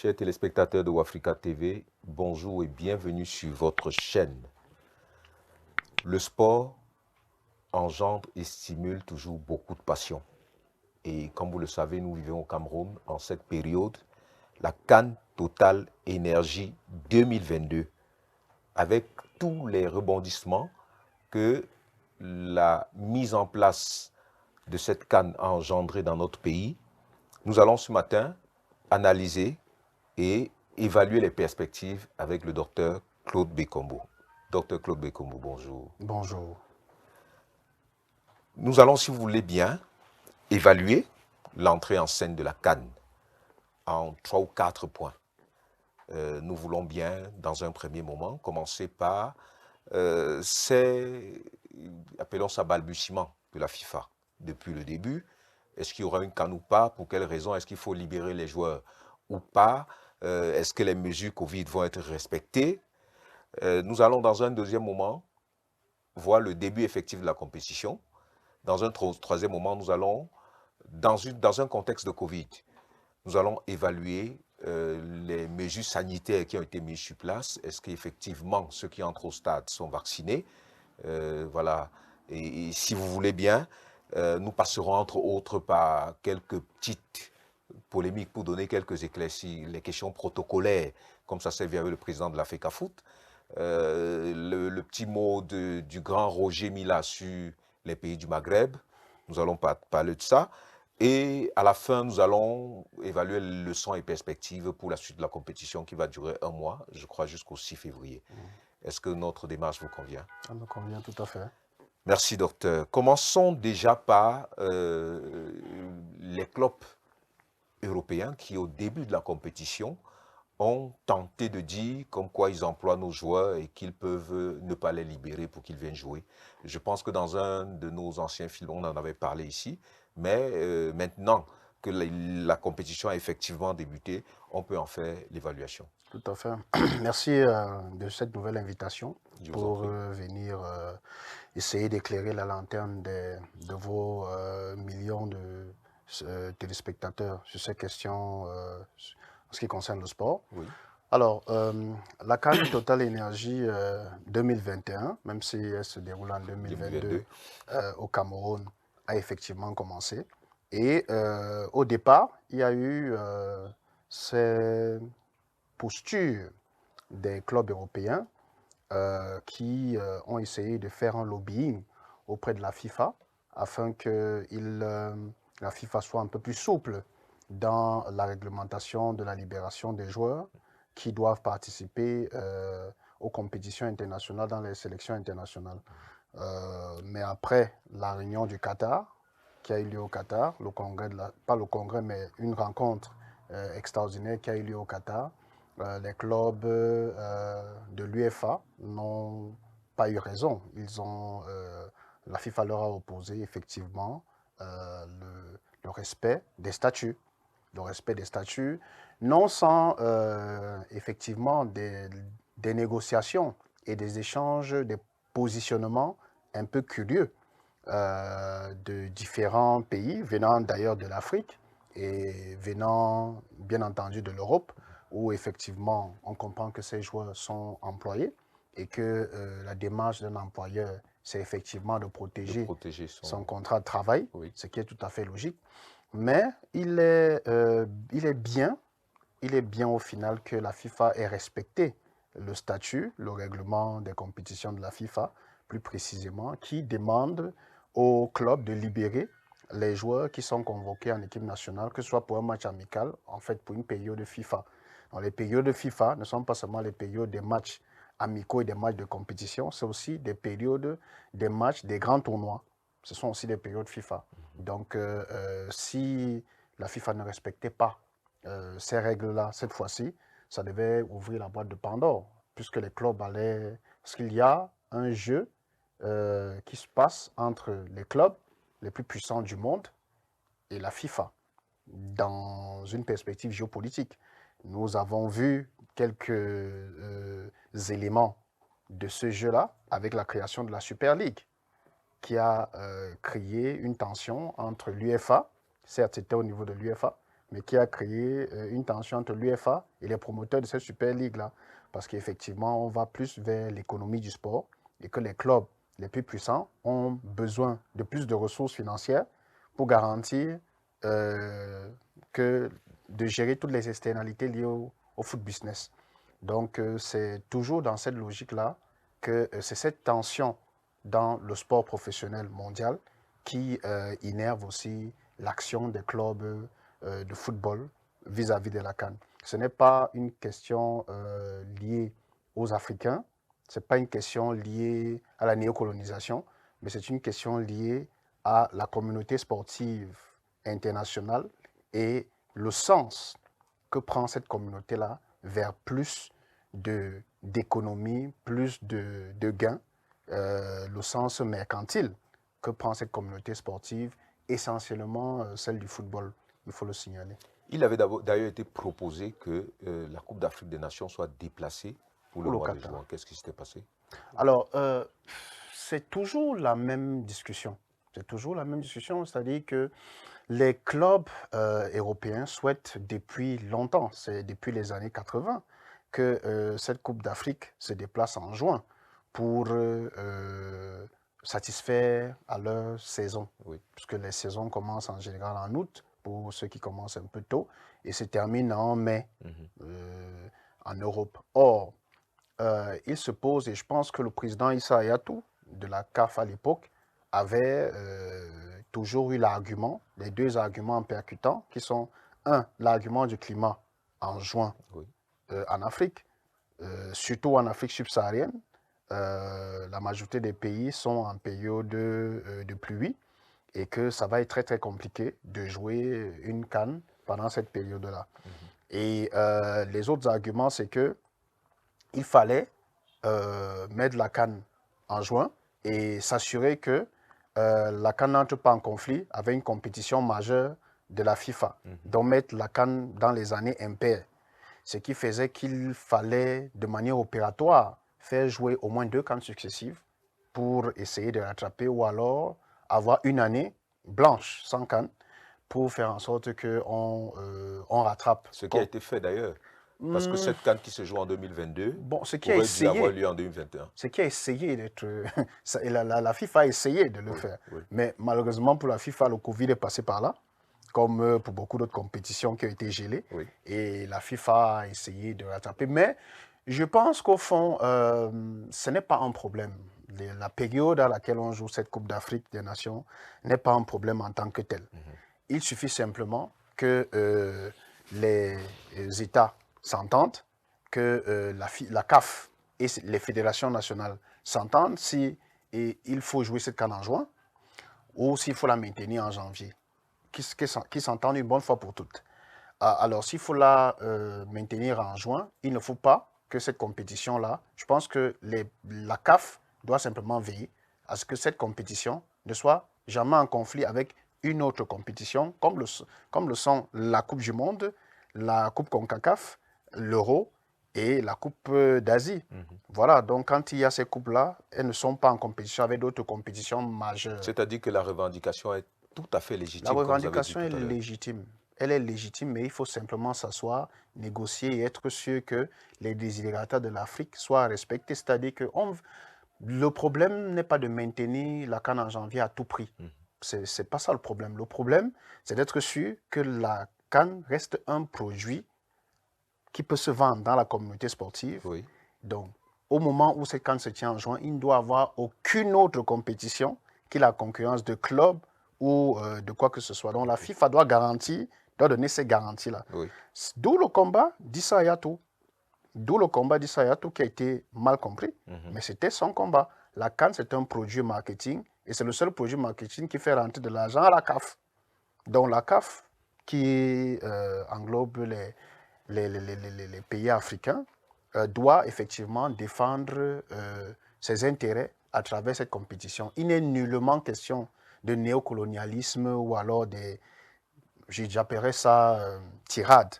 Chers téléspectateurs de Wafrica TV, bonjour et bienvenue sur votre chaîne. Le sport engendre et stimule toujours beaucoup de passion. Et comme vous le savez, nous vivons au Cameroun en cette période, la CAN Total Énergie 2022, avec tous les rebondissements que la mise en place de cette CAN a engendré dans notre pays. Nous allons ce matin analyser et évaluer les perspectives avec le docteur Claude Bekombo. Docteur Claude Bekombo, bonjour. Bonjour. Nous allons, si vous voulez bien, évaluer l'entrée en scène de la CAN en 3 ou 4 points. Nous voulons bien, dans un premier moment, commencer par appelons ça balbutiement de la FIFA. Depuis le début, est-ce qu'il y aura une CAN ou pas? Pour quelles raisons? Est-ce qu'il faut libérer les joueurs ou pas? Est-ce que les mesures Covid vont être respectées? Nous allons dans un deuxième moment voir le début effectif de la compétition. Dans un troisième moment, nous allons, dans un contexte de Covid, nous allons évaluer les mesures sanitaires qui ont été mises sur place. Est-ce qu'effectivement ceux qui entrent au stade sont vaccinés? Voilà. Et si vous voulez bien, nous passerons entre autres par quelques petites polémiques pour donner quelques éclaircies, les questions protocolaires, comme ça s'est vu avec le président de la FECAFOOT. Le petit mot du grand Roger Mila sur les pays du Maghreb. Nous allons parler de ça. Et à la fin, nous allons évaluer les leçons et perspectives pour la suite de la compétition qui va durer 1 mois, je crois jusqu'au 6 février. Est-ce que notre démarche vous convient? Ça me convient tout à fait. Merci, docteur. Commençons déjà par les clubs européens qui, au début de la compétition, ont tenté de dire comme quoi ils emploient nos joueurs et qu'ils peuvent ne pas les libérer pour qu'ils viennent jouer. Je pense que dans un de nos anciens films, on en avait parlé ici, mais maintenant que la compétition a effectivement débuté, on peut en faire l'évaluation. Tout à fait. Merci de cette nouvelle invitation Je vous en pour prie. venir essayer d'éclairer la lanterne de vos millions de téléspectateurs sur ces questions en ce qui concerne le sport. Oui. Alors, la CAN Total Énergie 2021, même si elle se déroule en 2022 au Cameroun, a effectivement commencé. Et au départ, il y a eu ces postures des clubs européens qui ont essayé de faire un lobbying auprès de la FIFA afin que la FIFA soit un peu plus souple dans la réglementation de la libération des joueurs qui doivent participer aux compétitions internationales, dans les sélections internationales. Mais après la réunion du Qatar, qui a eu lieu au Qatar, le congrès pas le congrès, mais une rencontre extraordinaire qui a eu lieu au Qatar, les clubs de l'UEFA n'ont pas eu raison. La FIFA leur a opposé effectivement le respect des statuts. Le respect des statuts, non sans effectivement des négociations et des échanges, des positionnements un peu curieux de différents pays, venant d'ailleurs de l'Afrique et venant bien entendu de l'Europe, où effectivement on comprend que ces joueurs sont employés et que la démarche d'un employeur, c'est effectivement de protéger son contrat de travail, oui, ce qui est tout à fait logique. Mais il est bien au final que la FIFA ait respecté le statut, le règlement des compétitions de la FIFA, plus précisément, qui demande aux clubs de libérer les joueurs qui sont convoqués en équipe nationale, que ce soit pour un match amical, en fait pour une période de FIFA. Donc, les périodes de FIFA ne sont pas seulement les périodes des matchs amicaux et des matchs de compétition, c'est aussi des périodes des matchs des grands tournois. Ce sont aussi des périodes FIFA. Donc, si la FIFA ne respectait pas ces règles-là, cette fois-ci, ça devait ouvrir la boîte de Pandore, puisque les clubs allaient... Parce qu'il y a un jeu qui se passe entre les clubs les plus puissants du monde et la FIFA, dans une perspective géopolitique. Nous avons vu quelques éléments de ce jeu-là avec la création de la Super League, qui a créé une tension entre l'UEFA, certes c'était au niveau de l'UEFA, mais qui a créé une tension entre l'UEFA et les promoteurs de cette Super League-là. Parce qu'effectivement, on va plus vers l'économie du sport et que les clubs les plus puissants ont besoin de plus de ressources financières pour garantir de gérer toutes les externalités liées au foot business. Donc, c'est toujours dans cette logique-là que c'est cette tension dans le sport professionnel mondial qui innerve aussi l'action des clubs de football vis-à-vis de la CAN. Ce n'est pas une question liée aux Africains, ce n'est pas une question liée à la néocolonisation, mais c'est une question liée à la communauté sportive internationale et le sens que prend cette communauté-là vers plus d'économie, plus de gains, le sens mercantile que prend cette communauté sportive, essentiellement celle du football, il faut le signaler. Il avait d'ailleurs été proposé que la Coupe d'Afrique des Nations soit déplacée pour le mois de juin. Qu'est-ce qui s'était passé? Alors, c'est toujours la même discussion. C'est toujours la même discussion, c'est-à-dire que les clubs européens souhaitent depuis longtemps, c'est depuis les années 80, que cette Coupe d'Afrique se déplace en juin pour satisfaire à leur saison. Oui. Puisque les saisons commencent en général en août, pour ceux qui commencent un peu tôt, et se terminent en mai en Europe. Or, il se pose, et je pense que le président Issa Hayatou de la CAF à l'époque avait toujours eu l'argument, les deux arguments percutants, qui sont, un, l'argument du climat en juin en Afrique, surtout en Afrique subsaharienne. La majorité des pays sont en période de pluie et que ça va être très très compliqué de jouer une CAN pendant cette période-là. Et les autres arguments, c'est que il fallait mettre la CAN en juin et s'assurer que la CAN n'entre pas en conflit avec une compétition majeure de la FIFA. Donc mettre la CAN dans les années impaires. Ce qui faisait qu'il fallait de manière opératoire faire jouer au moins 2 CAN successives pour essayer de rattraper ou alors avoir une année blanche sans CAN pour faire en sorte qu'on rattrape. Ce qui a été fait d'ailleurs. Parce que cette CAN qui se joue en 2022 aurait dû avoir lieu en 2021. Ce qui a essayé d'être... la FIFA a essayé de le faire. Oui. Mais malheureusement pour la FIFA, le Covid est passé par là, comme pour beaucoup d'autres compétitions qui ont été gelées. Oui. Et la FIFA a essayé de rattraper. Mais je pense qu'au fond, ce n'est pas un problème. La période à laquelle on joue cette Coupe d'Afrique des Nations n'est pas un problème en tant que tel. Il suffit simplement que les États s'entendent, que la CAF et les fédérations nationales s'entendent si il faut jouer cette CAN en juin ou s'il faut la maintenir en janvier, qui s'entendent une bonne fois pour toutes. Alors, s'il faut la maintenir en juin, il ne faut pas que cette compétition-là, je pense que la CAF doit simplement veiller à ce que cette compétition ne soit jamais en conflit avec une autre compétition, comme le sont la Coupe du Monde, la Coupe CONCACAF, l'Euro et la Coupe d'Asie. Voilà, donc quand il y a ces coupes-là, elles ne sont pas en compétition avec d'autres compétitions majeures. C'est-à-dire que la revendication est tout à fait légitime. La revendication est légitime. Elle est légitime, mais il faut simplement s'asseoir, négocier et être sûr que les desiderata de l'Afrique soient respectés. C'est-à-dire que le problème n'est pas de maintenir la CAN en janvier à tout prix. C'est pas ça le problème. Le problème, c'est d'être sûr que la CAN reste un produit qui peut se vendre dans la communauté sportive. Oui. Donc, au moment où cette CAN se tient en juin, il ne doit y avoir aucune autre compétition qui la concurrence de clubs ou de quoi que ce soit. Donc, la FIFA doit donner ces garanties-là. Oui. D'où le combat d'Issa Hayatou. D'où le combat d'Issa Hayatou qui a été mal compris. Mais c'était son combat. La CAN, c'est un produit marketing et c'est le seul produit marketing qui fait rentrer de l'argent à la CAF. Donc, la CAF, qui englobe les pays africains, doit effectivement défendre ses intérêts à travers cette compétition. Il n'est nullement question de néocolonialisme ou alors j'appellerais ça tirade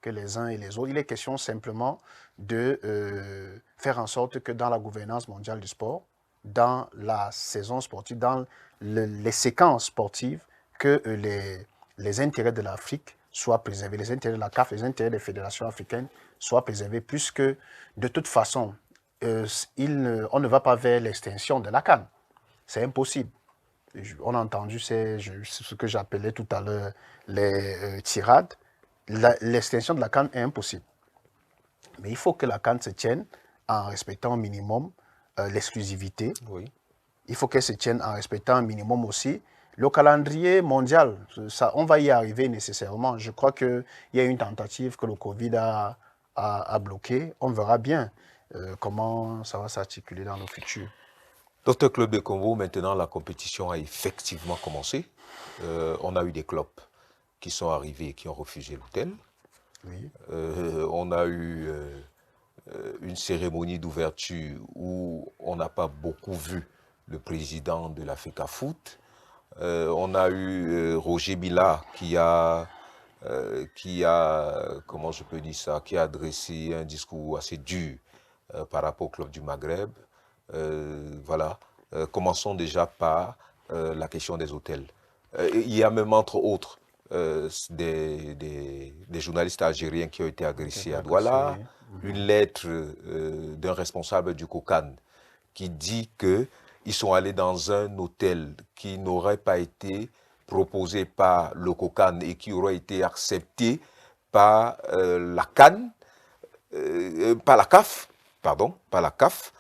que les uns et les autres. Il est question simplement de faire en sorte que dans la gouvernance mondiale du sport, dans la saison sportive, dans les séquences sportives, que les intérêts de l'Afrique soient préservés, les intérêts de la CAF, les intérêts des fédérations africaines soient préservés, puisque de toute façon, on ne va pas vers l'extinction de la CAN. C'est impossible. On a entendu ce que j'appelais tout à l'heure les tirades. L'extinction de la CAN est impossible. Mais il faut que la CAN se tienne en respectant au minimum l'exclusivité. Oui. Il faut qu'elle se tienne en respectant un minimum aussi le calendrier mondial. On va y arriver nécessairement. Je crois qu'il y a une tentative que le Covid a bloquée. On verra bien comment ça va s'articuler dans le futur. Docteur Club de Congo, maintenant la compétition a effectivement commencé. On a eu des clubs qui sont arrivés et qui ont refusé l'hôtel. Oui. On a eu une cérémonie d'ouverture où on n'a pas beaucoup vu le président de l'Africa Foot. On a eu Roger Mila qui a, comment je peux dire ça, qui a adressé un discours assez dur par rapport au club du Maghreb. Voilà. Commençons déjà par la question des hôtels. Il y a même entre autres des journalistes algériens qui ont été agressés à Douala, une lettre d'un responsable du COCAN qui dit qu'ils sont allés dans un hôtel qui n'aurait pas été proposé par le COCAN et qui aurait été accepté par la CAN, par la CAF, pardon, par la CAF.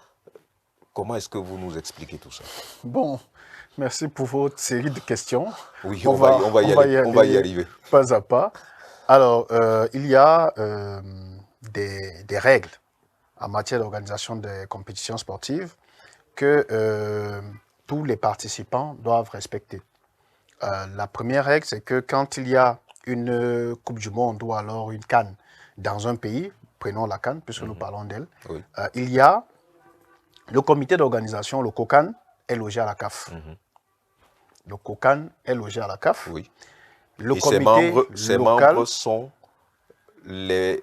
Comment est-ce que vous nous expliquez tout ça? Bon, merci pour votre série de questions. Oui, on va y arriver. Pas à pas. Alors, il y a des règles en matière d'organisation des compétitions sportives que tous les participants doivent respecter. La première règle, c'est que quand il y a une Coupe du Monde ou alors une CAN dans un pays, prenons la CAN puisque nous parlons d'elle, Oui. il y a le comité d'organisation, le COCAN, est logé à la CAF. Le COCAN est logé à la CAF. Oui. Le et comité ses local, membres sont des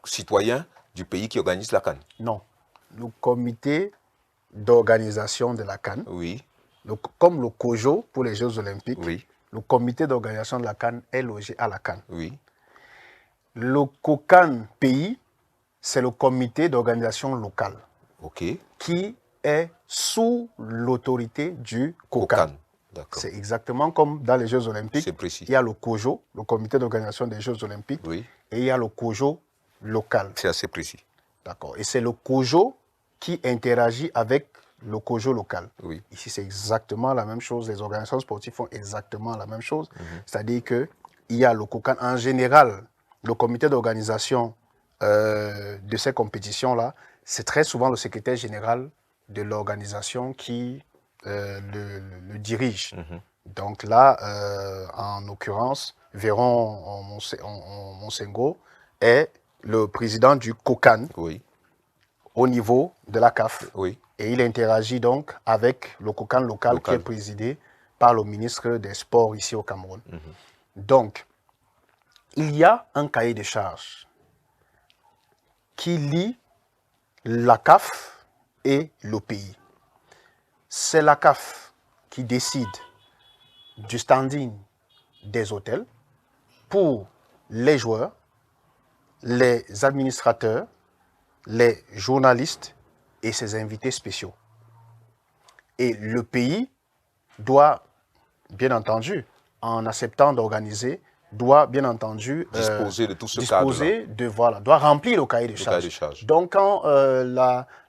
citoyens du pays qui organise la CAN. non. Le comité d'organisation de la CAN, Oui, comme le COJO pour les Jeux Olympiques, oui, le comité d'organisation de la CAN est logé à la CAN. oui. Le COCAN pays, c'est le comité d'organisation locale OK. qui est sous l'autorité du COCAN. COCAN. D'accord. C'est exactement comme dans les Jeux Olympiques. C'est précis. Il y a le COJO, le comité d'organisation des Jeux Olympiques, Oui. et il y a le COJO local. C'est assez précis. D'accord. Et c'est le COJO qui interagit avec le COJO local. Oui. Ici, c'est exactement la même chose. Les organisations sportives font exactement la même chose. C'est-à-dire qu'il y a le COCAN. En général, le comité d'organisation de ces compétitions-là, c'est très souvent le secrétaire général de l'organisation qui le dirige. Donc là, en l'occurrence, Véron Monsengo est le président du COCAN Oui. au niveau de la CAF. Oui. Et il interagit donc avec le COCAN local qui est présidé par le ministre des Sports ici au Cameroun. Donc, il y a un cahier de charges qui lie la CAF et le pays. C'est la CAF qui décide du standing des hôtels pour les joueurs, les administrateurs, les journalistes et ses invités spéciaux. Et le pays doit, bien entendu, en acceptant d'organiser, doit bien entendu disposer de tout ce cadre-là. Doit remplir le cahier de charges. Donc, quand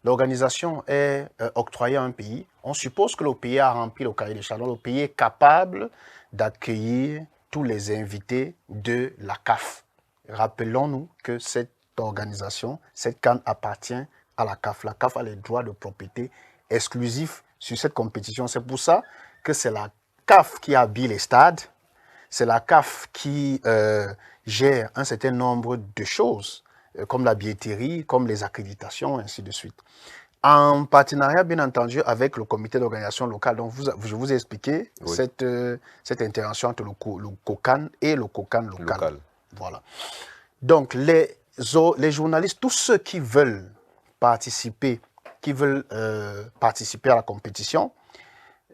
l'organisation est octroyée à un pays, on suppose que le pays a rempli le cahier de charges. Donc, le pays est capable d'accueillir tous les invités de la CAF. Rappelons-nous que cette organisation, cette CAN appartient à la CAF. La CAF a les droits de propriété exclusifs sur cette compétition. C'est pour ça que c'est la CAF qui habille les stades. C'est la CAF qui gère un certain nombre de choses, comme la billetterie, comme les accréditations, ainsi de suite. En partenariat, bien entendu, avec le comité d'organisation locale. Donc, je vous ai expliqué cette intervention entre le COCAN et le COCAN local. Voilà. Donc, les journalistes, tous ceux qui veulent participer à la compétition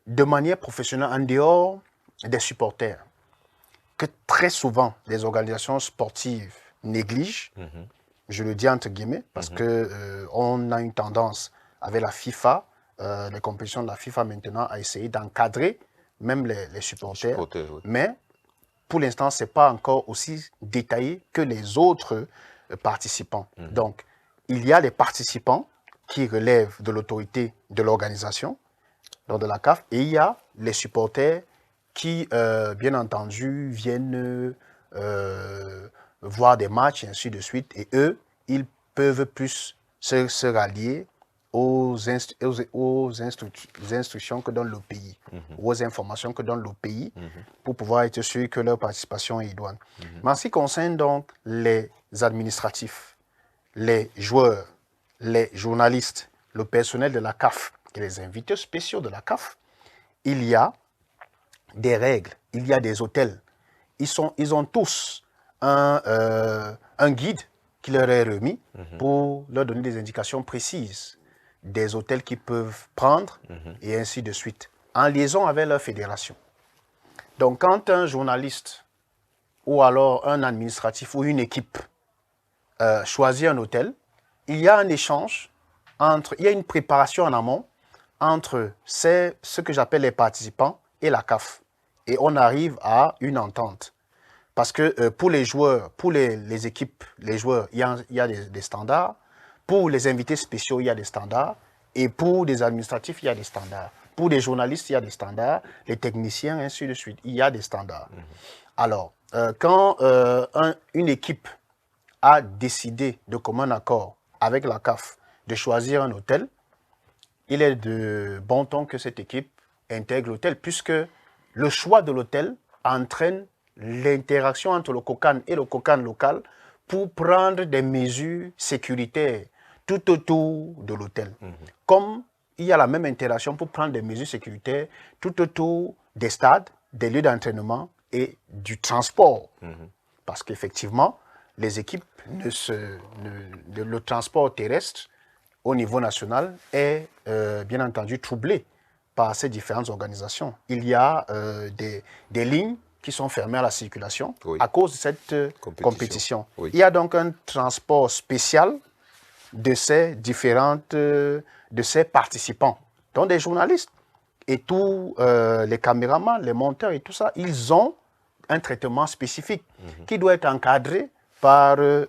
de manière professionnelle en dehors des supporters. que très souvent les organisations sportives négligent, je le dis entre guillemets, parce que on a une tendance avec la FIFA, les compétitions de la FIFA maintenant, à essayer d'encadrer même les supporters. Oui. Mais pour l'instant, ce n'est pas encore aussi détaillé que les autres participants. Donc, il y a les participants qui relèvent de l'autorité de l'organisation, donc de la CAF, et il y a les supporters qui, bien entendu, viennent voir des matchs et ainsi de suite. Et eux, ils peuvent plus se rallier aux instructions que donne le pays, aux informations que donne le pays, pour pouvoir être sûr que leur participation est idoine. Mais en ce qui concerne donc les administratifs, les joueurs, les journalistes, le personnel de la CAF et les invités spéciaux de la CAF, il y a des règles, il y a des hôtels. Ils ont tous un guide qui leur est remis pour leur donner des indications précises des hôtels qu'ils peuvent prendre et ainsi de suite, en liaison avec leur fédération. Donc, quand un journaliste ou alors un administratif ou une équipe choisit un hôtel, il y a un échange, il y a une préparation en amont entre ce que j'appelle les participants et la CAF. Et on arrive à une entente. Parce que pour les joueurs, pour les équipes, les joueurs, il y a des standards. Pour les invités spéciaux, il y a des standards. Et pour les administratifs, il y a des standards. Pour les journalistes, il y a des standards. Les techniciens, ainsi de suite, il y a des standards. Alors, quand une équipe a décidé de commun accord avec la CAF de choisir un hôtel, il est de bon ton que cette équipe intègre l'hôtel, puisque le choix de l'hôtel entraîne l'interaction entre le COCAN et le COCAN local pour prendre des mesures sécuritaires tout autour de l'hôtel. Comme il y a la même interaction pour prendre des mesures sécuritaires tout autour des stades, des lieux d'entraînement et du transport. Parce qu'effectivement, les équipes, le transport terrestre au niveau national est bien entendu troublé par ces différentes organisations. Il y a des lignes qui sont fermées à la circulation à cause de cette compétition. Il y a donc un transport spécial de ces participants, dont des journalistes et tous les caméramans, les monteurs et tout ça, ils ont un traitement spécifique qui doit être encadré par la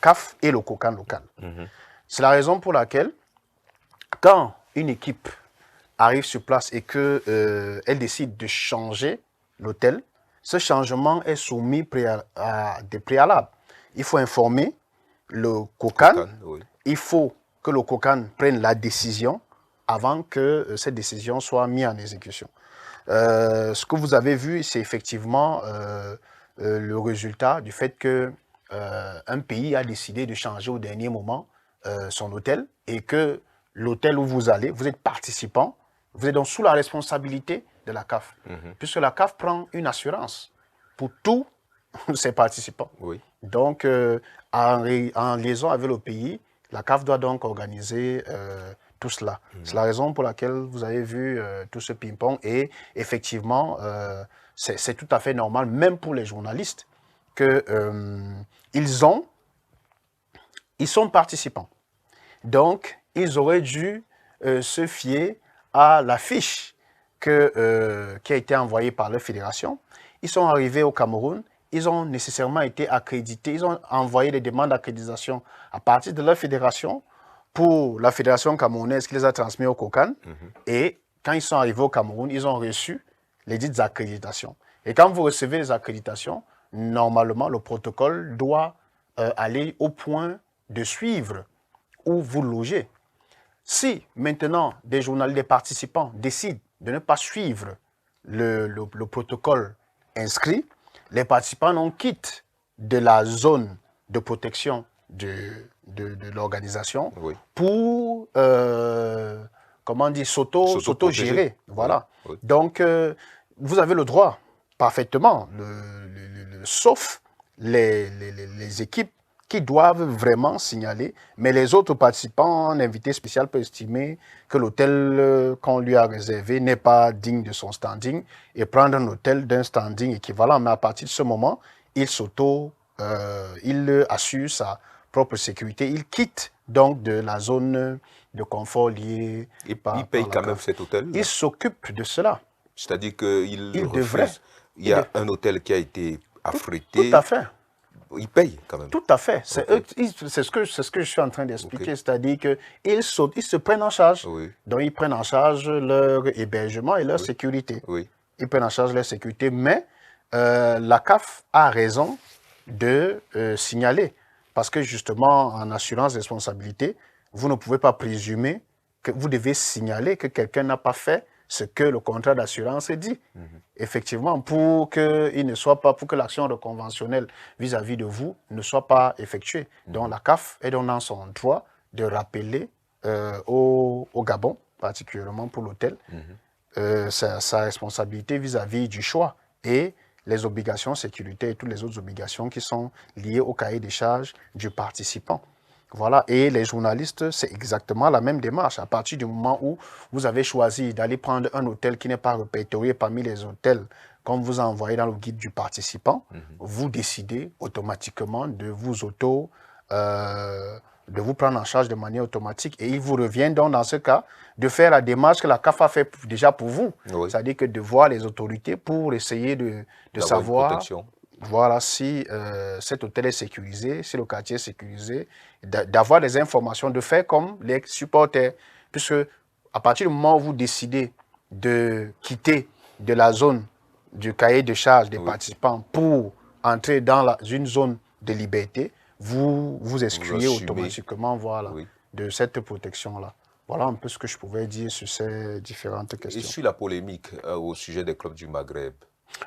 CAF et le COCAN local. C'est la raison pour laquelle, quand une équipe arrive sur place et qu'elle décide de changer l'hôtel, ce changement est soumis à des préalables. Il faut informer le COCAN, il faut que le COCAN prenne la décision avant que cette décision soit mise en exécution. Ce que vous avez vu, c'est effectivement le résultat du fait qu'un pays a décidé de changer au dernier moment son hôtel et que l'hôtel où vous allez, vous êtes participant, vous êtes donc sous la responsabilité de la CAF, puisque la CAF prend une assurance pour tous ses participants. Donc, en liaison avec le pays, la CAF doit donc organiser tout cela. C'est la raison pour laquelle vous avez vu tout ce ping-pong et effectivement, c'est tout à fait normal, même pour les journalistes, qu'ils sont participants. Donc, ils auraient dû se fier à la fiche qui a été envoyée par la fédération. Ils sont arrivés au Cameroun, ils ont nécessairement été accrédités, ils ont envoyé des demandes d'accréditation à partir de leur fédération pour la fédération camerounaise qui les a transmis au COCAN. Et quand ils sont arrivés au Cameroun, ils ont reçu les dites accréditations. Et quand vous recevez les accréditations, normalement, le protocole doit aller au point de suivre où vous logez. Si maintenant des participants décident de ne pas suivre le protocole inscrit, les participants en quittent de la zone de protection de l'organisation pour comment dire, s'auto-gérer. Voilà. Donc, vous avez le droit, parfaitement, sauf les équipes qui doivent vraiment signaler, mais les autres participants, un invité spécial peut estimer que l'hôtel qu'on lui a réservé n'est pas digne de son standing et prendre un hôtel d'un standing équivalent. Mais à partir de ce moment, il assure sa propre sécurité. Il quitte donc de la zone de confort liée Il par paye la quand même CAF. cet hôtel. Il s'occupe de cela. C'est-à-dire qu'il Il refuse. devrait. Il y a un hôtel qui a été affrété. Tout à fait. Il paye quand même. Tout à fait. C'est Okay. ce que je suis en train d'expliquer. Okay. C'est-à-dire qu'ils se prennent en charge. Oui. Donc, ils prennent en charge leur hébergement et leur sécurité. Oui. Ils prennent en charge leur sécurité. Mais la CAF a raison de signaler. Parce que justement, en assurance responsabilité, vous ne pouvez pas présumer que vous devez signaler que quelqu'un n'a pas fait ce que le contrat d'assurance dit. Effectivement, pour que l'action conventionnelle vis-à-vis de vous ne soit pas effectuée. Donc la CAF est dans son droit de rappeler au Gabon, particulièrement pour l'hôtel, sa responsabilité vis-à-vis du choix et les obligations sécurité et toutes les autres obligations qui sont liées au cahier des charges du participant. Voilà, et les journalistes, c'est exactement la même démarche. À partir du moment où vous avez choisi d'aller prendre un hôtel qui n'est pas répertorié parmi les hôtels qu'on vous a envoyé dans le guide du participant, vous décidez automatiquement de vous prendre en charge de manière automatique. Et il vous revient donc, dans ce cas, de faire la démarche que la CAF a fait déjà pour vous. Oui. C'est-à-dire que de voir les autorités pour essayer de savoir voilà, si cet hôtel est sécurisé, si le quartier est sécurisé, d'avoir des informations, de faire comme les supporters. Puisque à partir du moment où vous décidez de quitter de la zone du cahier de charge des participants pour entrer dans une zone de liberté, vous excluez automatiquement voilà, de cette protection-là. Voilà un peu ce que je pouvais dire sur ces différentes questions. Et sur la polémique au sujet des clubs du Maghreb?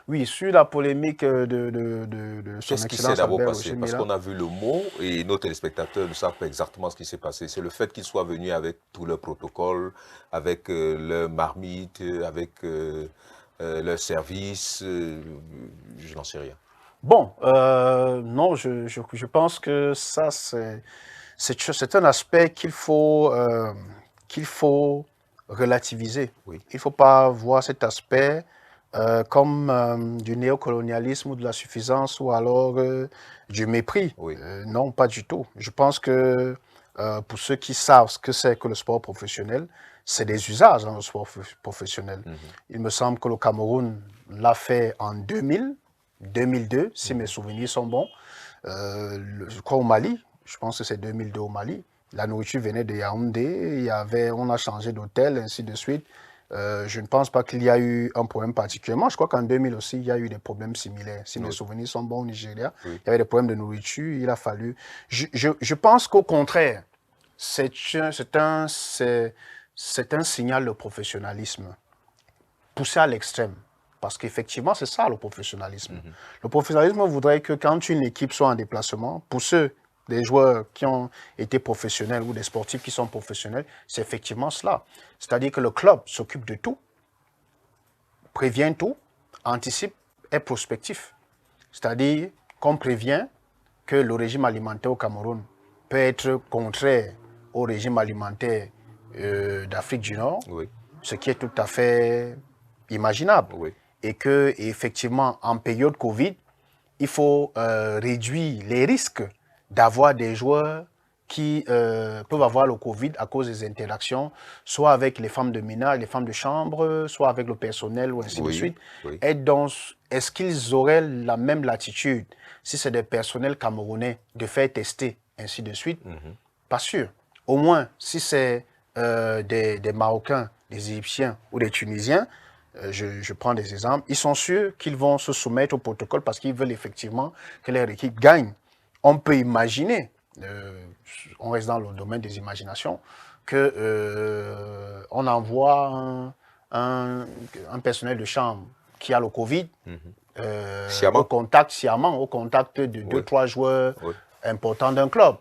Oui, sur la polémique de son Qu'est-ce qui excellence s'est d'abord Albert passé? Roger Parce Mila. qu'on a vu le mot et nos téléspectateurs ne savent pas exactement ce qui s'est passé. C'est le fait qu'ils soient venus avec tout leur protocole, avec leur marmite, avec leur service, je n'en sais rien. Bon, non, je pense que ça, c'est un aspect qu'il faut relativiser. Oui. Il ne faut pas voir cet aspect comme du néocolonialisme ou de la suffisance ou alors du mépris. Oui. Non, pas du tout. Je pense que pour ceux qui savent ce que c'est que le sport professionnel, c'est des usages dans le sport professionnel. Il me semble que le Cameroun l'a fait en 2000, 2002, si mes souvenirs sont bons. Je crois au Mali, je pense que c'est 2002 au Mali. La nourriture venait de Yaoundé, on a changé d'hôtel, ainsi de suite. Je ne pense pas qu'il y a eu un problème particulièrement. Je crois qu'en 2000 aussi, il y a eu des problèmes similaires. Si mes souvenirs sont bons au Nigeria, il y avait des problèmes de nourriture, il a fallu... Je pense qu'au contraire, c'est un signal de professionnalisme poussé à l'extrême. Parce qu'effectivement, c'est ça le professionnalisme. Le professionnalisme voudrait que quand une équipe soit en déplacement, pour ceux, des joueurs qui ont été professionnels ou des sportifs qui sont professionnels, c'est effectivement cela. C'est-à-dire que le club s'occupe de tout, prévient tout, anticipe et prospectif. C'est-à-dire qu'on prévient que le régime alimentaire au Cameroun peut être contraire au régime alimentaire d'Afrique du Nord, ce qui est tout à fait imaginable. Et que, effectivement, en période Covid, il faut réduire les risques d'avoir des joueurs qui peuvent avoir le Covid à cause des interactions, soit avec les femmes de ménage, les femmes de chambre, soit avec le personnel, ou ainsi de suite. Et donc, est-ce qu'ils auraient la même latitude, si c'est des personnels camerounais, de faire tester, ainsi de suite? Pas sûr. Au moins, si c'est des Marocains, des Égyptiens ou des Tunisiens, je prends des exemples, ils sont sûrs qu'ils vont se soumettre au protocole parce qu'ils veulent effectivement que leur équipe gagne. On peut imaginer, on reste dans le domaine des imaginations, qu'on envoie un personnel de chambre qui a le Covid au contact de 2-3 joueurs importants d'un club.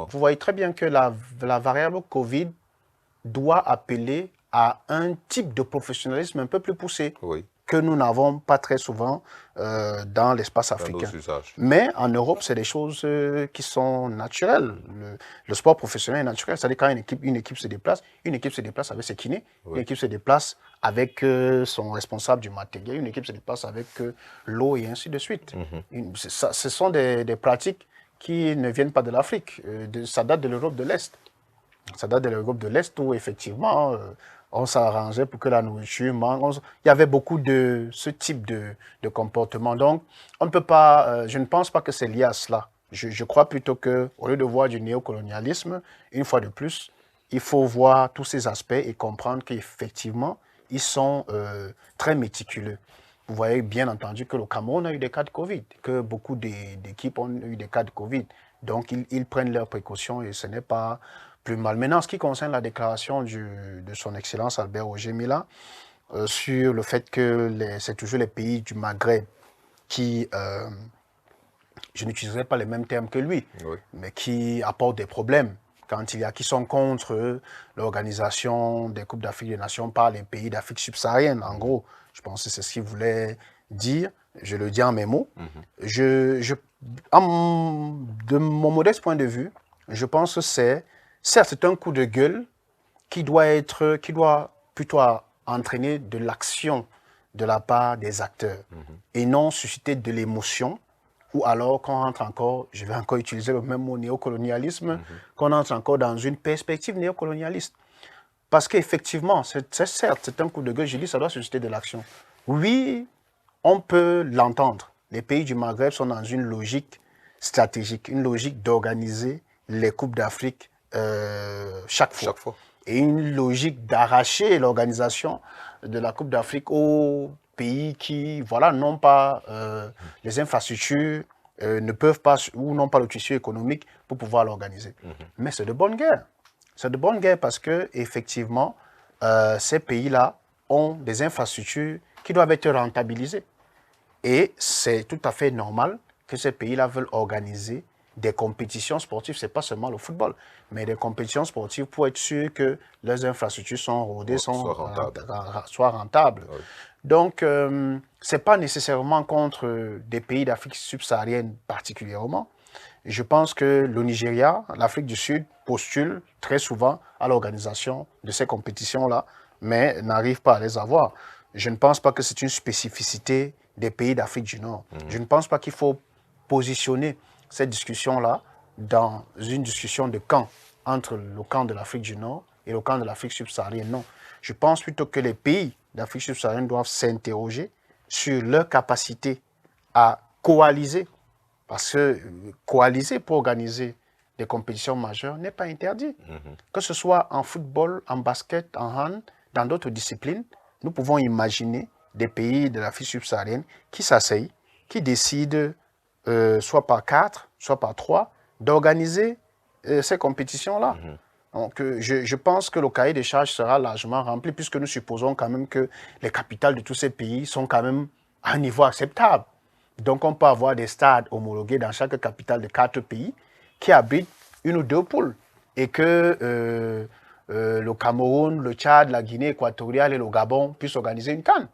Vous voyez très bien que la variable Covid doit appeler à un type de professionnalisme un peu plus poussé. que nous n'avons pas très souvent dans l'espace africain. Mais en Europe, c'est des choses qui sont naturelles. Le sport professionnel est naturel. C'est-à-dire quand une équipe se déplace avec ses kinés, une équipe se déplace avec son responsable du matériel, une équipe se déplace avec l'eau et ainsi de suite. Ce sont des pratiques qui ne viennent pas de l'Afrique. Ça date de l'Europe de l'Est. Ça date de l'Europe de l'Est où effectivement on s'arrangeait pour que la nourriture manque. Il y avait beaucoup de ce type de comportement. Donc, on ne peut pas, je ne pense pas que c'est lié à cela. Je crois plutôt qu'au lieu de voir du néocolonialisme, une fois de plus, il faut voir tous ces aspects et comprendre qu'effectivement, ils sont très méticuleux. Vous voyez bien entendu que le Cameroun a eu des cas de Covid, que beaucoup d'équipes ont eu des cas de Covid. Donc, ils prennent leurs précautions et ce n'est pas plus mal. Maintenant, en ce qui concerne la déclaration de son Excellence Albert Roger Mila sur le fait que c'est toujours les pays du Maghreb qui, je n'utiliserai pas les mêmes termes que lui, mais qui apportent des problèmes qui sont contre l'organisation des Coupes d'Afrique des Nations par les pays d'Afrique subsaharienne. En gros, je pense que c'est ce qu'il voulait dire. Je le dis en mes mots. De mon modeste point de vue, je pense que certes, c'est un coup de gueule qui doit plutôt entraîner de l'action de la part des acteurs et non susciter de l'émotion ou alors qu'on entre encore, je vais encore utiliser le même mot, néocolonialisme, qu'on entre encore dans une perspective néocolonialiste. Parce qu'effectivement, certes, c'est un coup de gueule, je dis ça doit susciter de l'action. Oui, on peut l'entendre. Les pays du Maghreb sont dans une logique stratégique, une logique d'organiser les Coupes d'Afrique chaque fois. Et une logique d'arracher l'organisation de la Coupe d'Afrique aux pays qui, voilà, n'ont pas les infrastructures, ne peuvent pas ou n'ont pas le tissu économique pour pouvoir l'organiser. Mais c'est de bonne guerre. C'est de bonne guerre parce que effectivement, ces pays-là ont des infrastructures qui doivent être rentabilisées. Et c'est tout à fait normal que ces pays-là veulent organiser des compétitions sportives, ce n'est pas seulement le football, mais des compétitions sportives pour être sûr que leurs infrastructures sont rodées, soient rentables. Donc, ce n'est pas nécessairement contre des pays d'Afrique subsaharienne particulièrement. Je pense que le Nigeria, l'Afrique du Sud, postule très souvent à l'organisation de ces compétitions-là, mais n'arrive pas à les avoir. Je ne pense pas que c'est une spécificité des pays d'Afrique du Nord. Je ne pense pas qu'il faut positionner cette discussion-là dans une discussion de camp entre le camp de l'Afrique du Nord et le camp de l'Afrique subsaharienne. Non. Je pense plutôt que les pays d'Afrique subsaharienne doivent s'interroger sur leur capacité à coaliser. Parce que coaliser pour organiser des compétitions majeures n'est pas interdit. Que ce soit en football, en basket, en hand, dans d'autres disciplines, nous pouvons imaginer des pays de l'Afrique subsaharienne qui s'asseyent, qui décident soit par 4, soit par 3, d'organiser ces compétitions-là. Donc, je pense que le cahier des charges sera largement rempli puisque nous supposons quand même que les capitales de tous ces pays sont quand même à un niveau acceptable. Donc, on peut avoir des stades homologués dans chaque capitale de 4 pays qui abritent une ou deux poules et que le Cameroun, le Tchad, la Guinée équatoriale et le Gabon puissent organiser une CAN.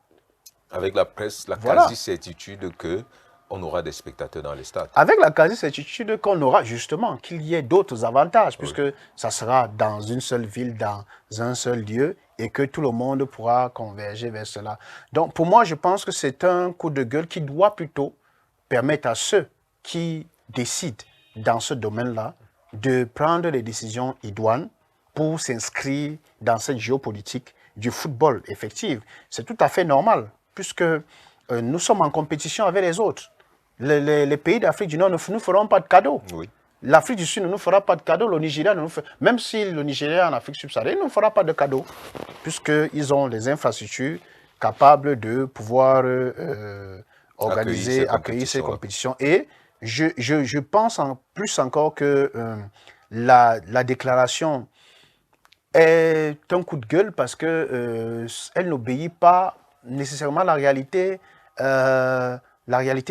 Avec la presse, la quasi-certitude qu'on aura des spectateurs dans les stades. Avec la quasi-certitude qu'on aura justement, qu'il y ait d'autres avantages, puisque ça sera dans une seule ville, dans un seul lieu, et que tout le monde pourra converger vers cela. Donc pour moi, je pense que c'est un coup de gueule qui doit plutôt permettre à ceux qui décident dans ce domaine-là de prendre des décisions idoines pour s'inscrire dans cette géopolitique du football effective. C'est tout à fait normal, puisque nous sommes en compétition avec les autres. Les pays d'Afrique du Nord ne nous feront pas de cadeaux. L'Afrique du Sud ne nous fera pas de cadeaux. Le Nigeria ne nous fera... Même si le Nigeria en Afrique subsaharienne ne nous fera pas de cadeaux, puisqu'ils ont les infrastructures capables de pouvoir accueillir ces compétitions. Et je pense en plus encore que la déclaration est un coup de gueule parce qu'elle n'obéit pas nécessairement à la réalité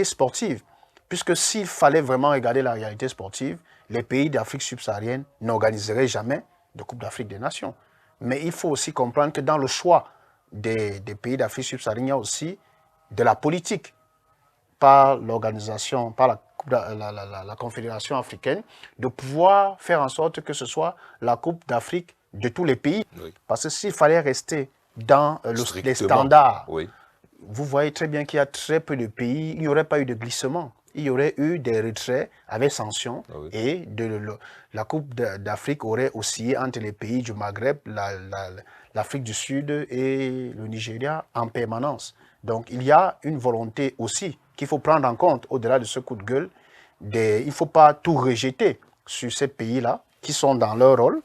sportive. Puisque s'il fallait vraiment regarder la réalité sportive, les pays d'Afrique subsaharienne n'organiseraient jamais de Coupe d'Afrique des Nations. Mais il faut aussi comprendre que dans le choix des pays d'Afrique subsaharienne, il y a aussi de la politique par l'organisation, par la Confédération africaine, de pouvoir faire en sorte que ce soit la Coupe d'Afrique de tous les pays. Oui. Parce que s'il fallait rester dans les standards, oui. Vous voyez très bien qu'il y a très peu de pays, il n'y aurait pas eu de glissement. Il y aurait eu des retraits avec sanctions et la Coupe d'Afrique aurait oscillé entre les pays du Maghreb, l'Afrique du Sud et le Nigeria en permanence. Donc il y a une volonté aussi qu'il faut prendre en compte au-delà de ce coup de gueule. Il ne faut pas tout rejeter sur ces pays-là qui sont dans leur rôle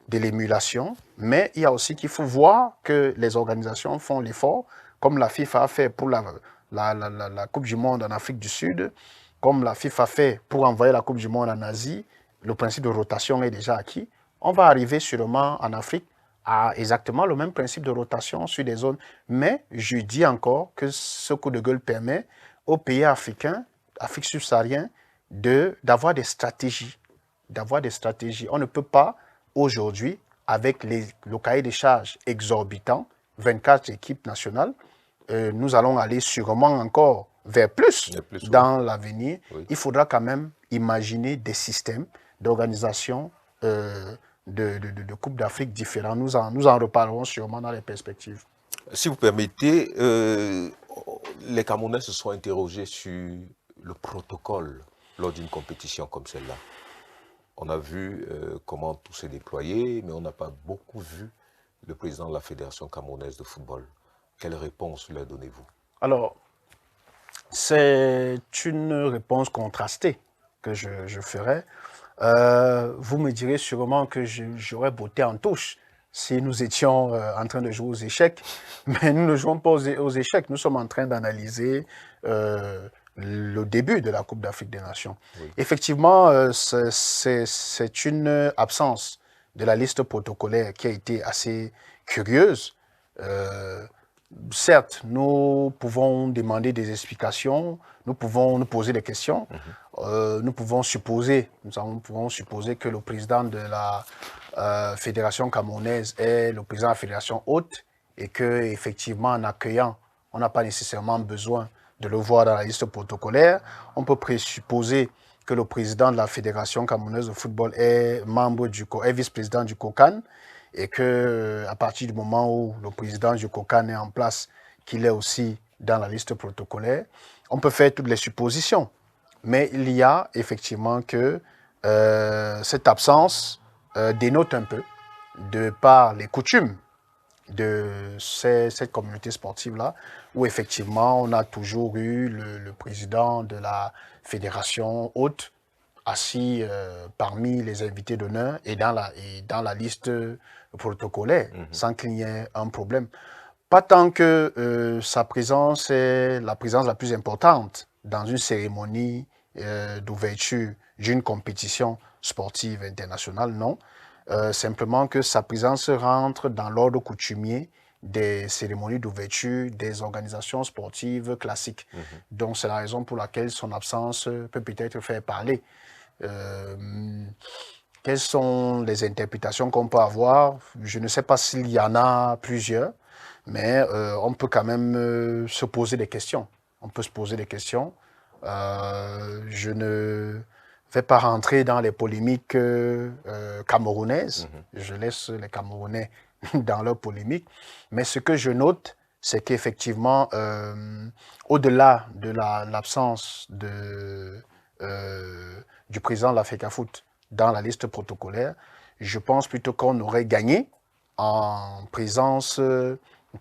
de l'émulation, mais il y a aussi qu'il faut voir que les organisations font l'effort, comme la FIFA a fait pour la Coupe du Monde en Afrique du Sud, comme la FIFA a fait pour envoyer la Coupe du Monde en Asie. Le principe de rotation est déjà acquis. On va arriver sûrement en Afrique à exactement le même principe de rotation sur des zones. Mais je dis encore que ce coup de gueule permet aux pays africains, Afrique subsaharienne, d'avoir des stratégies. On ne peut pas aujourd'hui, avec le cahier des charges exorbitant, 24 équipes nationales, nous allons aller sûrement encore vers plus dans l'avenir. Oui. Il faudra quand même imaginer des systèmes d'organisation de Coupe d'Afrique différents. Nous en reparlerons sûrement dans les perspectives. Si vous permettez, les Camerounais se sont interrogés sur le protocole lors d'une compétition comme celle-là. On a vu comment tout s'est déployé, mais on n'a pas beaucoup vu le président de la Fédération camerounaise de football. Quelle réponse leur donnez-vous? Alors, c'est une réponse contrastée que je ferai. Vous me direz sûrement que j'aurais botté en touche si nous étions en train de jouer aux échecs, mais nous ne jouons pas aux échecs. Nous sommes en train d'analyser le début de la Coupe d'Afrique des Nations. Oui. Effectivement, c'est une absence de la liste protocolaire qui a été assez curieuse. Certes, nous pouvons demander des explications, nous pouvons nous poser des questions, nous pouvons supposer que le président de la Fédération camerounaise est le président de la Fédération haute et qu'effectivement, en accueillant, on n'a pas nécessairement besoin de le voir dans la liste protocolaire. On peut présupposer que le président de la Fédération camerounaise de football est vice-président du COCAN, et qu'à partir du moment où le président du COCAN est en place, qu'il est aussi dans la liste protocolaire, on peut faire toutes les suppositions. Mais il y a effectivement que cette absence dénote un peu, de par les coutumes de cette communauté sportive-là, où effectivement on a toujours eu le président de la fédération haute assis parmi les invités d'honneur et dans la liste protocolaire, sans qu'il y ait un problème. Pas tant que sa présence est la présence la plus importante dans une cérémonie d'ouverture d'une compétition sportive internationale, non. Simplement que sa présence rentre dans l'ordre coutumier des cérémonies d'ouverture des organisations sportives classiques. Donc c'est la raison pour laquelle son absence peut peut-être faire parler. Quelles sont les interprétations qu'on peut avoir? Je ne sais pas s'il y en a plusieurs, mais on peut quand même se poser des questions. On peut se poser des questions. Je ne vais pas rentrer dans les polémiques camerounaises. Je laisse les Camerounais dans leurs polémiques. Mais ce que je note, c'est qu'effectivement, au-delà de l'absence du président de la FECAFOOT dans la liste protocolaire, je pense plutôt qu'on aurait gagné en présence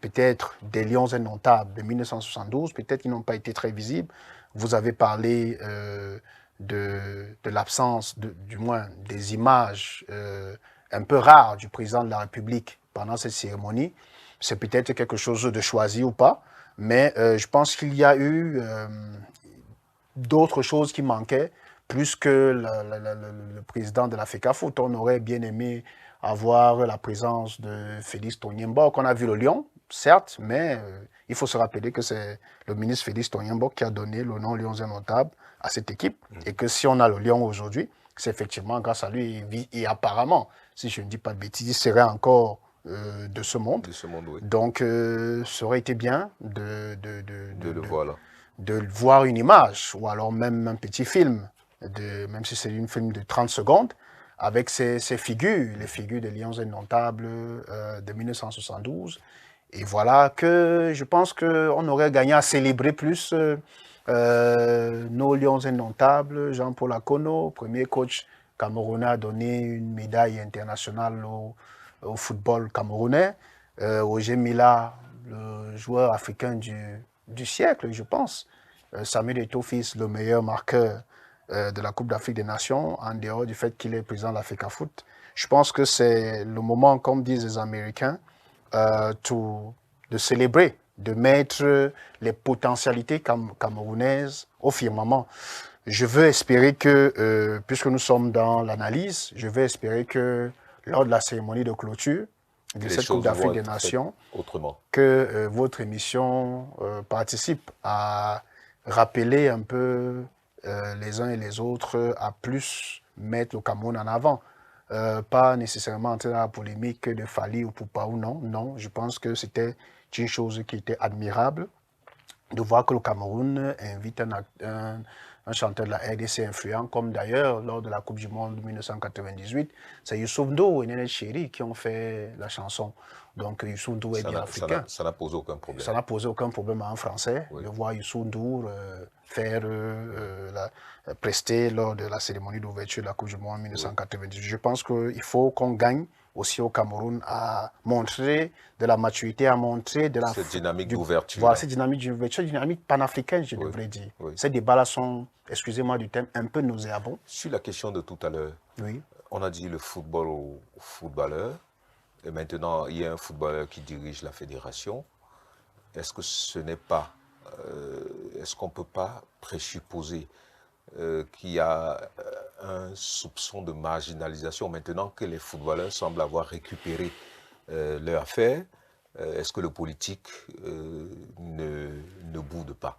peut-être des Lions indomptables de 1972, peut-être qu'ils n'ont pas été très visibles. Vous avez parlé de l'absence, du moins des images un peu rares du président de la République pendant cette cérémonie. C'est peut-être quelque chose de choisi ou pas, mais je pense qu'il y a eu d'autres choses qui manquaient, plus que le président de la FECAFOOT. On aurait bien aimé avoir la présence de Félix Tonyenbok. On a vu le Lion, certes, mais il faut se rappeler que c'est le ministre Félix Tonyenbok qui a donné le nom Lions indomptables à cette équipe, et que si on a le Lion aujourd'hui, c'est effectivement grâce à lui, et apparemment, si je ne dis pas de bêtises, il serait encore de ce monde. De ce monde, oui. Donc, ça aurait été bien de le voir là. de voir une image, ou alors même un petit film, même si c'est un film de 30 secondes, avec ces figures, les figures des Lions indomptables de 1972. Et voilà que je pense qu'on aurait gagné à célébrer plus nos Lions indomptables. Jean-Paul Akono, premier coach camerounais, a donné une médaille internationale au football camerounais. Roger Mila, le joueur africain du siècle, je pense. Samuel Eto'o, fils, le meilleur marqueur de la Coupe d'Afrique des Nations, en dehors du fait qu'il est président de l'Africa Foot. Je pense que c'est le moment, comme disent les Américains, de célébrer, de mettre les potentialités camerounaises au firmament. Je veux espérer que, puisque nous sommes dans l'analyse, je veux espérer que lors de la cérémonie de clôture de cette Coupe d'Afrique des Nations, que votre émission participe à rappeler un peu les uns et les autres à plus mettre le Cameroun en avant. Pas nécessairement entrer dans la polémique de Fali ou Poupa ou non. Non, je pense que c'était une chose qui était admirable de voir que le Cameroun invite un chanteur de la RDC influent, comme d'ailleurs lors de la Coupe du Monde 1998, c'est Youssou N'Dour et Néné Chéri qui ont fait la chanson. Donc Youssou N'Dour est bien africain. Ça n'a posé aucun problème. Ça n'a posé aucun problème en français de voir Youssou N'Dour faire prester lors de la cérémonie d'ouverture de la Coupe du Monde 1998. Je pense qu'il faut qu'on gagne aussi au Cameroun à montrer de la maturité, à montrer de la... Cette dynamique d'ouverture. Voilà, cette dynamique d'ouverture, dynamique panafricaine, je devrais dire. Ces débats-là sont, excusez-moi du thème, un peu nauséabonds. Sur la question de tout à l'heure, on a dit le football aux footballeurs, et maintenant il y a un footballeur qui dirige la fédération. Est-ce que ce n'est pas, est-ce qu'on ne peut pas présupposer qu'il y a un soupçon de marginalisation maintenant que les footballeurs semblent avoir récupéré leur affaire? Est-ce que le politique ne boude pas?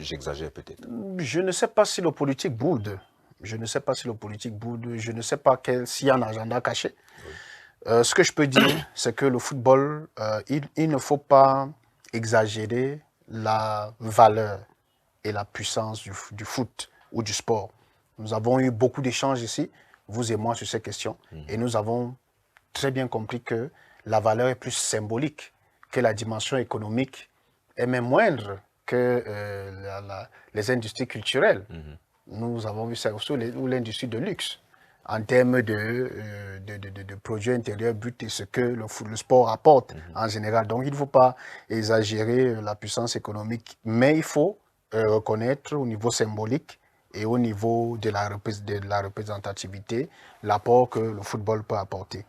J'exagère peut-être. Je ne sais pas si le politique boude. Je ne sais pas si le politique boude. Je ne sais pas s'il y a un agenda caché. Ce que je peux dire, c'est que le football, il ne faut pas exagérer la valeur et la puissance du foot ou du sport. Nous avons eu beaucoup d'échanges ici, vous et moi, sur ces questions, et nous avons très bien compris que la valeur est plus symbolique, que la dimension économique est même moindre que les industries culturelles. Nous avons vu ça aussi, ou l'industrie de luxe, en termes de produits intérieurs bruts et ce que le sport apporte en général. Donc, il ne faut pas exagérer la puissance économique, mais il faut reconnaître au niveau symbolique et au niveau de la représentativité l'apport que le football peut apporter.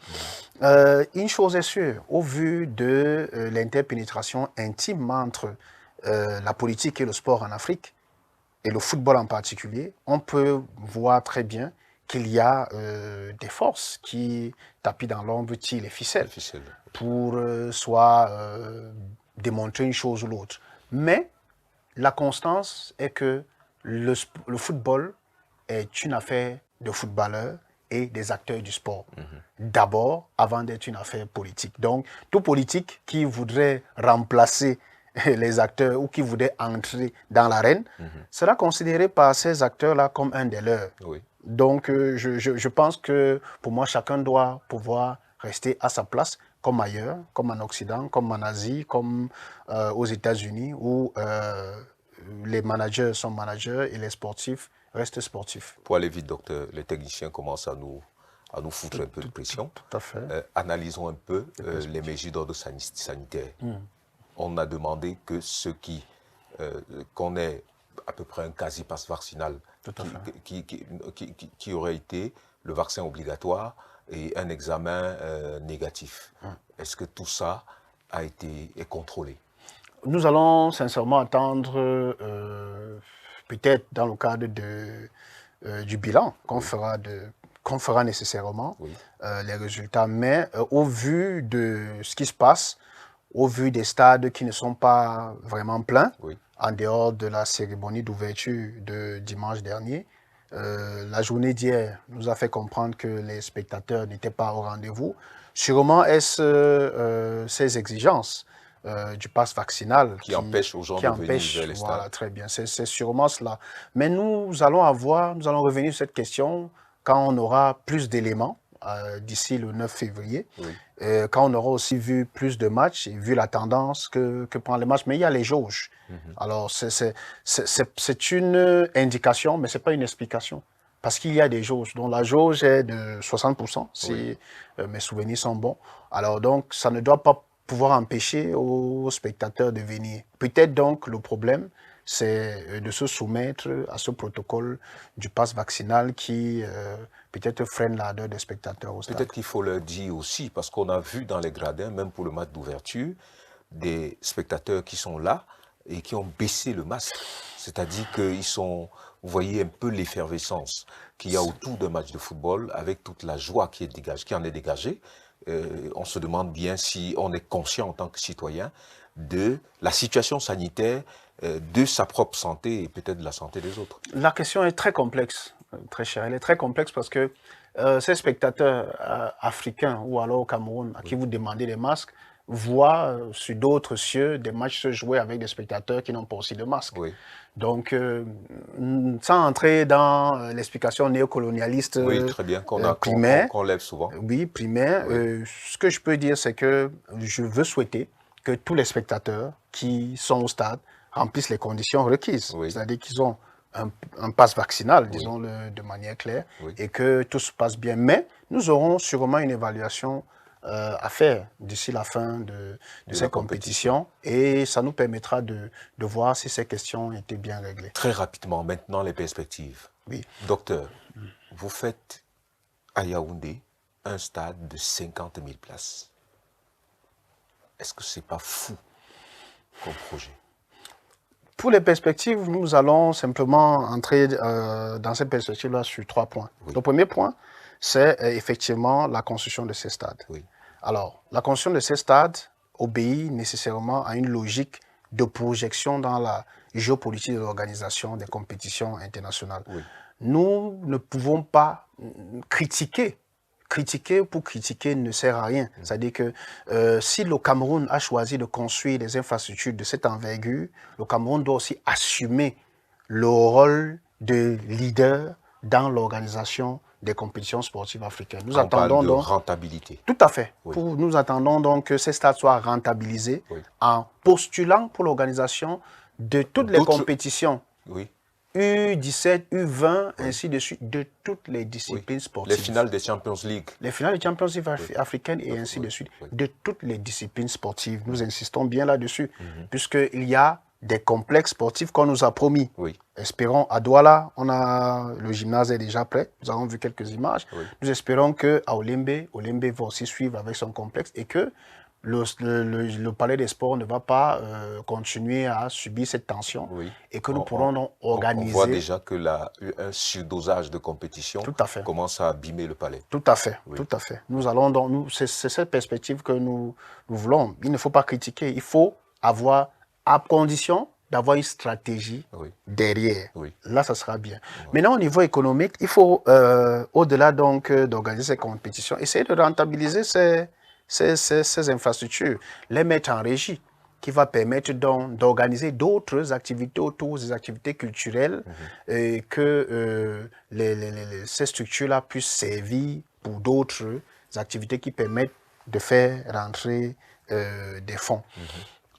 Une chose est sûre, au vu de l'interpénétration intime entre la politique et le sport en Afrique, et le football en particulier, on peut voir très bien qu'il y a des forces qui, tapis dans l'ombre, tirent les ficelles pour soit démontrer une chose ou l'autre. Mais la constance est que le football est une affaire de footballeurs et des acteurs du sport. D'abord, avant d'être une affaire politique. Donc, tout politique qui voudrait remplacer les acteurs ou qui voudrait entrer dans l'arène sera considéré par ces acteurs-là comme un des leurs. Donc, je pense que pour moi, chacun doit pouvoir rester à sa place, comme ailleurs, comme en Occident, comme en Asie, comme aux États-Unis, où les managers sont managers et les sportifs restent sportifs. Pour aller vite, docteur, les techniciens commencent à nous foutre un peu de pression. Tout à fait. Analysons un peu les mesures d'ordre sanitaire. On a demandé que ceux qu'on ait à peu près un quasi-pass vaccinal qui aurait été le vaccin obligatoire et un examen négatif. Est-ce que tout ça est contrôlé? Nous allons sincèrement attendre, peut-être dans le cadre du bilan qu'on fera nécessairement, les résultats. Mais au vu de ce qui se passe, au vu des stades qui ne sont pas vraiment pleins, en dehors de la cérémonie d'ouverture de dimanche dernier, la journée d'hier nous a fait comprendre que les spectateurs n'étaient pas au rendez-vous. Sûrement est-ce ces exigences du pass vaccinal qui empêche aux gens de venir vers les stades. Voilà, très bien, c'est sûrement cela. Mais nous allons revenir sur cette question quand on aura plus d'éléments d'ici le 9 février, Oui. quand on aura aussi vu plus de matchs et vu la tendance que prend les matchs. Mais il y a les jauges. Alors, c'est une indication, mais ce n'est pas une explication. Parce qu'il y a des jauges. Donc, la jauge est de 60%, si mes souvenirs sont bons. Alors, donc, ça ne doit pas pouvoir empêcher aux spectateurs de venir. Peut-être donc le problème, c'est de se soumettre à ce protocole du pass vaccinal qui peut-être freine l'ardeur des spectateurs au stade. Peut-être qu'il faut leur dire aussi, parce qu'on a vu dans les gradins, même pour le match d'ouverture, des spectateurs qui sont là et qui ont baissé le masque. C'est-à-dire qu'ils sont, vous voyez un peu l'effervescence qu'il y a autour d'un match de football avec toute la joie qui en est dégagée. On se demande bien si on est conscient en tant que citoyen de la situation sanitaire, de sa propre santé et peut-être de la santé des autres. La question est très complexe, très chère. Elle est très complexe parce que ces spectateurs africains ou alors au Cameroun à qui vous demandez des masques voient sur d'autres cieux des matchs se jouer avec des spectateurs qui n'ont pas aussi de masque. Oui. Donc, sans entrer dans l'explication néocolonialiste très bien, primaire, qu'on lève souvent. Oui, primaire. Oui. Ce que je peux dire, c'est que je veux souhaiter que tous les spectateurs qui sont au stade remplissent les conditions requises. Oui. C'est-à-dire qu'ils ont un pass vaccinal, disons-le de manière claire, et que tout se passe bien. Mais nous aurons sûrement une évaluation à faire d'ici la fin de ces compétitions et ça nous permettra de voir si ces questions étaient bien réglées. Très rapidement, maintenant les perspectives. Oui. Docteur, vous faites à Yaoundé un stade de 50 000 places. Est-ce que ce n'est pas fou comme projet? Pour les perspectives, nous allons simplement entrer dans ces perspectives-là sur 3 points. Oui. Le premier point, c'est effectivement la construction de ces stades. Oui. Alors, la construction de ces stades obéit nécessairement à une logique de projection dans la géopolitique de l'organisation des compétitions internationales. Oui. Nous ne pouvons pas critiquer. Critiquer pour critiquer ne sert à rien. C'est-à-dire que si le Cameroun a choisi de construire des infrastructures de cette envergure, le Cameroun doit aussi assumer le rôle de leader dans l'organisation des compétitions sportives africaines. Nous attendons donc rentabilité. Tout à fait. Oui. Nous attendons donc que ces stades soient rentabilisés en postulant pour l'organisation de toutes les compétitions. Oui. U17, U20, ainsi de suite, de toutes les disciplines sportives. Les finales des Champions League. Les finales des Champions League africaines et ainsi de suite, de toutes les disciplines sportives. Nous insistons bien là-dessus, puisqu'il y a des complexes sportifs qu'on nous a promis. Oui. Espérons, à Douala, le gymnase est déjà prêt. Nous avons vu quelques images. Oui. Nous espérons qu'à Olembe va aussi suivre avec son complexe et que le palais des sports ne va pas continuer à subir cette tension et que nous pourrons donc organiser... On voit déjà que un surdosage de compétition commence à abîmer le palais. Tout à fait, tout à fait. Nous allons donc... C'est cette perspective que nous voulons. Il ne faut pas critiquer, il faut avoir, à condition d'avoir une stratégie derrière. Là, ça sera bien. Maintenant, au niveau économique, il faut, au-delà donc d'organiser ces compétitions, essayer de rentabiliser ces infrastructures, les mettre en régie, qui va permettre donc d'organiser d'autres activités autour des activités culturelles et que ces structures-là puissent servir pour d'autres activités qui permettent de faire rentrer des fonds.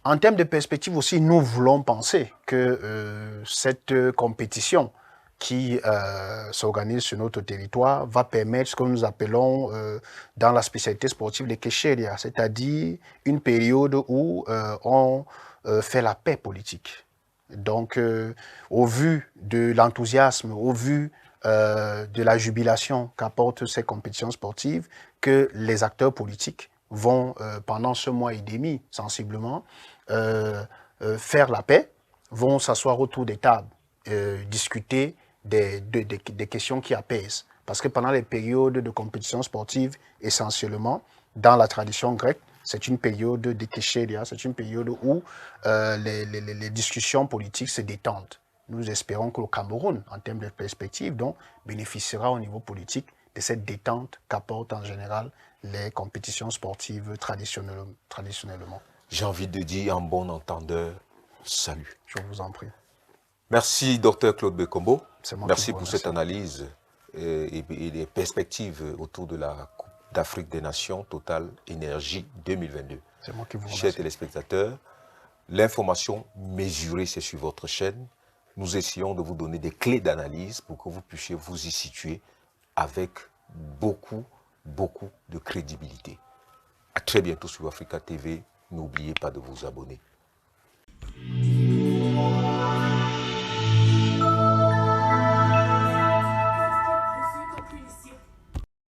En termes de perspective aussi, nous voulons penser que cette compétition qui s'organise sur notre territoire va permettre ce que nous appelons dans la spécialité sportive les kécheria, c'est-à-dire une période où on fait la paix politique. Donc, au vu de l'enthousiasme, au vu de la jubilation qu'apportent ces compétitions sportives, que les acteurs politiques vont, pendant ce mois et demi, sensiblement, faire la paix, vont s'asseoir autour des tables, discuter des questions qui apaisent. Parce que pendant les périodes de compétition sportive, essentiellement, dans la tradition grecque, c'est une période de kécheria, c'est une période où les discussions politiques se détendent. Nous espérons que le Cameroun, en termes de perspective, donc, bénéficiera au niveau politique de cette détente qu'apportent en général les compétitions sportives traditionnellement. J'ai envie de dire en bon entendeur, salut. Je vous en prie. Merci, Dr Claude Bekombo. C'est moi qui Merci vous pour remercie. cette analyse et les perspectives autour de la Coupe d'Afrique des Nations Total Énergie 2022. C'est moi qui vous remercie. Chers téléspectateurs, l'information mesurée, c'est sur votre chaîne. Nous essayons de vous donner des clés d'analyse pour que vous puissiez vous y situer avec beaucoup de crédibilité. À très bientôt sur Africa TV. N'oubliez pas de vous abonner.